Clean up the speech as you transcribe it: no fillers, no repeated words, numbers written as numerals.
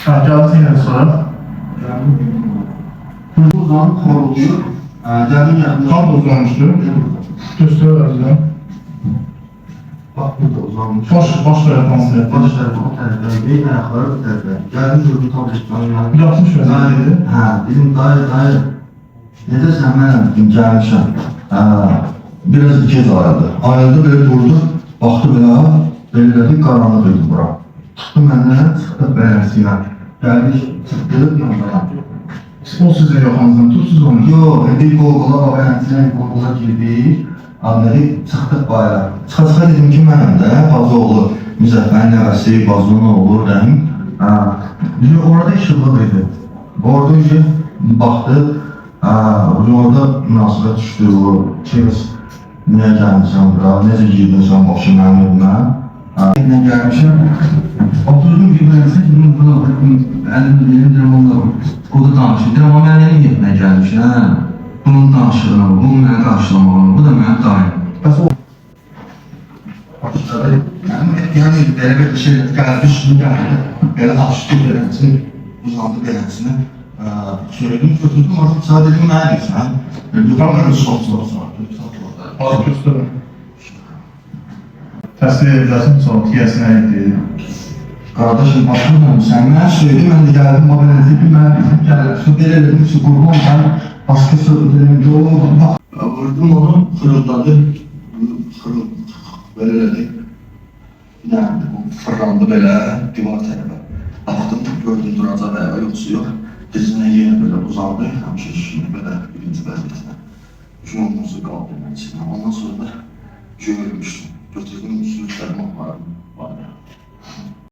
Gəldi yenə sonra. Buradan koruluyor. Demin yanında. Tam uzanmıştı. Göstər ərzdən. Bak burada uzanmış. Baş tərəfə. Baş tarafı o tarafa, beyin ayakları bu tarafa. Geldim gördüm tabletleri. Bir 60 verdi. Ha, dedim dayı. Ne desem ben gelmişim. Biraz gec aradı. Ayıldı böyle durdu. Baktı böyle dedi karanlık bura. Tuttu benden, çıktı beğensinler. Geldik, çıktı yanına. O sizin yaxanızdan tutsuz onu. Yok, bir Google'a beğensinler, Google'a girdik. Dedi, çıxdıq bayrağa. Çıxa dedim ki, mənim də Bazoğlu, Müzəffərin nəvəsi, Bazonun oğlu, Rəhim. Orada işıqlıq idi. Orada önce baxdı, orada münasibət düşdü, o kez niyə gəlmişəm bura, necə girdinsən başım mənim evimə. Nə gəlmişəm, oturdum ki, mən bunu əlimdə onunla o da danışır. Deyirəm, amma mən yeni yerinə gəlmişəm. Bunun danışığını, bunu mənə qarşılamağını, bu da mənim daim. Bəs o başladı. Yəni belə bir şey, qəlbi üstünü gəldi. Belə açdı beləsini, uzandı beləsini. Söyledim, götürdüm, artıq sadəcə mənə deyirsən. Yuxarı soğuk. Az göstərin. Təsvir ediləsin sonra tiyəsinə idi. Kardeşim bakmıyorum, sen ne söyledin, ben de geldim, haberinizi bilmem, geldim, belə elədim, şu kurban, ben başka söyledim, yok, bak. Vurdum onu, fırıldadı, böyle dedi. Yani bu fırlandı böyle, divar tərəfə. Baktım, gördüm duracaq ayağı yoksa yok. Dizine yeni böyle uzandı, həmişə şişini böyle birinci vəziyyətinə. Cumhurumuzu qaldı mən içine, ondan sonra da görmüştüm. Götürdüm, üstünü tərmə vardım.